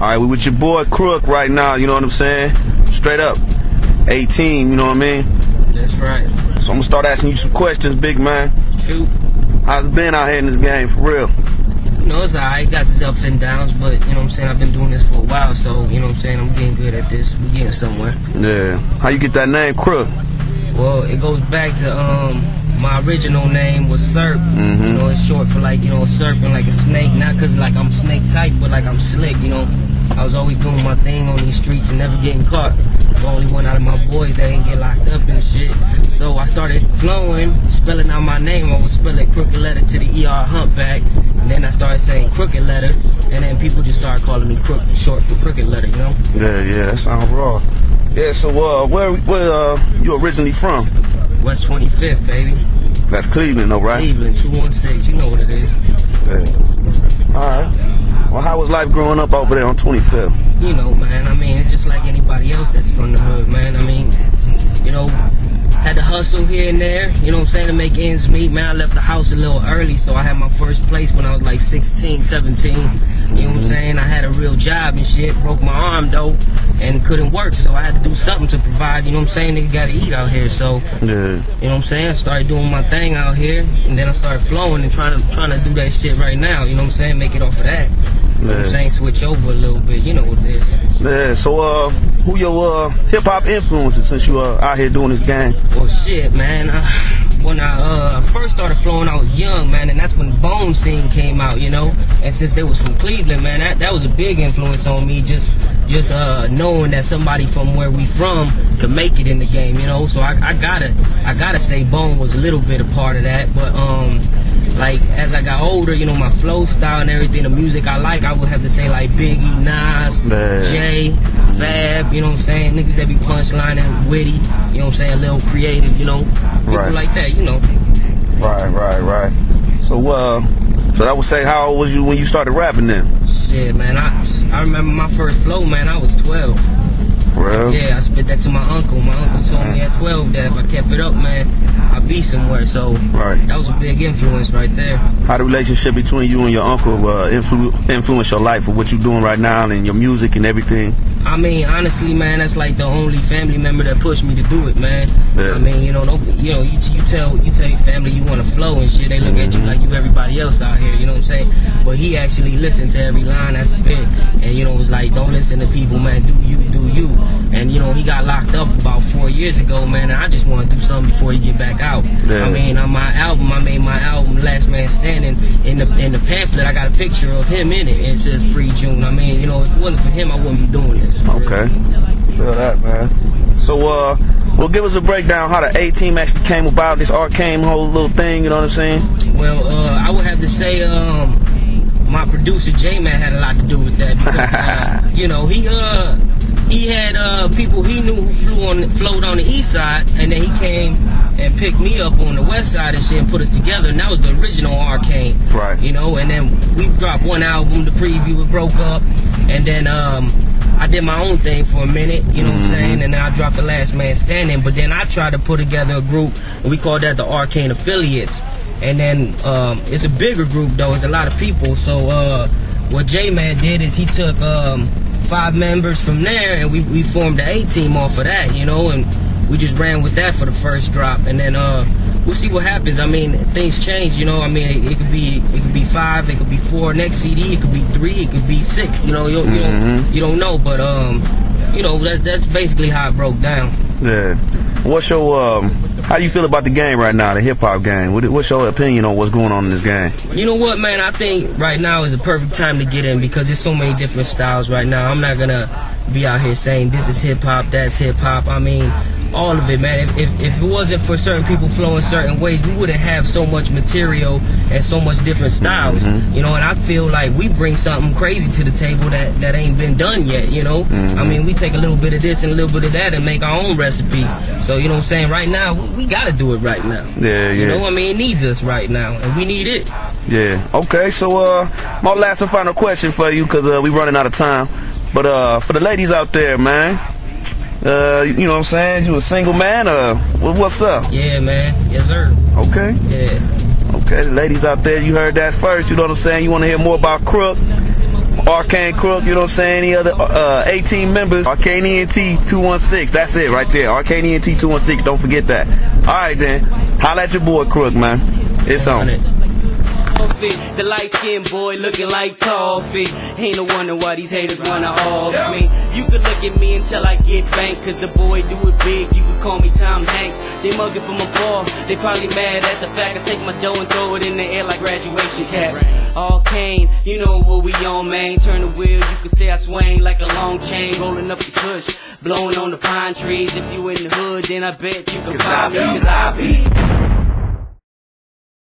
Alright, we with your boy Crook right now, you know what I'm saying? Straight up. 18, you know what I mean? That's right. So I'm gonna start asking you some questions, big man. Shoot. How's it been out here in this game, for real? You know, it's alright, got its ups and downs, but you know what I'm saying, I've been doing this for a while, so you know what I'm saying, I'm getting good at this. We're getting somewhere. Yeah. How you get that name, Crook? Well, it goes back to my original name was Serp. You know, it's short for like, you know, surfing like a snake, not because like I'm snake type, but like I'm slick, you know. I was always doing my thing on these streets and never getting caught. The only one out of my boys that ain't get locked up and shit. So I started flowing, spelling out my name. I would spell it crooked letter to the ER humpback. And then I started saying crooked letter. And then people just started calling me Crook, short for crooked letter, you know? Yeah, that sounds raw. Yeah, so where you originally from? West 25th, baby. That's Cleveland, though, right? Cleveland, 216. You know what it is. Yeah. Alright. Well, how was life growing up over there on 25th? You know, man, I mean, it's just like anybody else that's from the hood, man. I mean, you know, had to hustle here and there, you know what I'm saying, to make ends meet. Man, I left the house a little early, so I had my first place when I was like 16, 17. You know what I'm saying? I had a real job and shit, broke my arm though, and couldn't work, so I had to do something to provide, you know what I'm saying? Nigga gotta eat out here, so, you know what I'm saying? I started doing my thing out here, and then I started flowing and trying to do that shit right now, you know what I'm saying? Make it off of that. You know what I'm saying? Switch over a little bit, you know what it is. Yeah, so who your hip-hop influences since you out here doing this game? Well, shit, man. When I first started flowing, I was young, man, and that's when the Bone scene came out, you know. And since they was from Cleveland, man, that was a big influence on me. Just knowing that somebody from where we from could make it in the game, you know. So I gotta say Bone was a little bit a part of that. But like as I got older, you know, my flow style and everything, the music I like, I would have to say like Biggie, Nas, Jay, Fab, you know what I'm saying? Niggas that be punchlining, witty, you know what I'm saying? A little creative, you know. People like that, you know. Right. So that would say, how old was you when you started rapping then? Shit, man, I remember my first flow, man, I was 12. Well, yeah, I spit that to my uncle. My uncle told me at 12 that if I kept it up, man, I'd be somewhere. So that was a big influence right there. How the relationship between you and your uncle influence your life or what you're doing right now and your music and everything? I mean, honestly, man, that's like the only family member that pushed me to do it, man. Yeah. I mean, you tell your family you want to flow and shit. They look at you like you everybody else out here. You know what I'm saying? But he actually listened to every line I spit, and you know, was like, don't listen to people, man. Do you? And you know, he got locked up about 4 years ago, man. And I just want to do something before he get back out. Yeah. I mean, on my album, I made my album Last Man Standing. In the pamphlet, I got a picture of him in it. It says Free June. I mean, you know, if it wasn't for him, I wouldn't be doing this. Okay. Feel that, man. So, well, give us a breakdown how the A-Team actually came about, this Arcane whole little thing, you know what I'm saying? Well, I would have to say, my producer, J-Man, had a lot to do with that because, you know, he had people he knew who flowed on the east side, and then he came and picked me up on the west side and shit and put us together, and that was the original Arcane. Right. You know, and then we dropped one album, the preview, it broke up, and then I did my own thing for a minute, you know what I'm saying, and then I dropped the Last Man Standing, but then I tried to put together a group, and we called that the Arcane Affiliates. And then it's a bigger group though, it's a lot of people. So what J-Man did is he took 5 members from there, and we formed the A-Team off of that, you know, and we just ran with that for the first drop, and then we'll see what happens. I mean, things change, you know. I mean, it could be 5, it could be 4 next CD, it could be 3, it could be 6, you know. You don't know, but you know, that's basically how it broke down. Yeah. What's your how do you feel about the game right now, the hip-hop game? What's your opinion on what's going on in this game? You know what, man? I think right now is a perfect time to get in because there's so many different styles right now. I'm not gonna be out here saying this is hip-hop, that's hip-hop. I mean, all of it, man. If it wasn't for certain people flowing certain ways, we wouldn't have so much material and so much different styles. You know, and I feel like we bring something crazy to the table that ain't been done yet, you know? I mean, we take a little bit of this and a little bit of that and make our own recipe. So, you know what I'm saying? Right now, we gotta do it right now. Yeah. You know, I mean, it needs us right now, and we need it. Yeah. Okay, so my last and final question for you, because we running out of time. But for the ladies out there, man, you know what I'm saying? You a single man, what's up? Yeah, man. Yes, sir. Okay. Yeah. Okay, the ladies out there, you heard that first, you know what I'm saying? You want to hear more about Crook? Arcane Crook, you know what I'm saying? Any other 18 members, Arcane ENT 216. That's it right there. Arcane ENT 216. Don't forget that. Alright then. Holla at your boy Crook, man. It's on. The light-skinned boy looking like toffee. Ain't no wonder why these haters wanna off me. You could look at me until I get banked, cause the boy do it big, you could call me Tom Hanks. They mugging from afar, they probably mad at the fact I take my dough and throw it in the air like graduation caps. Arcane, you know what we on, man. Turn the wheel, you could say I swing like a long chain, rolling up the kush, blowing on the pine trees. If you in the hood, then I bet you can find me, cause I be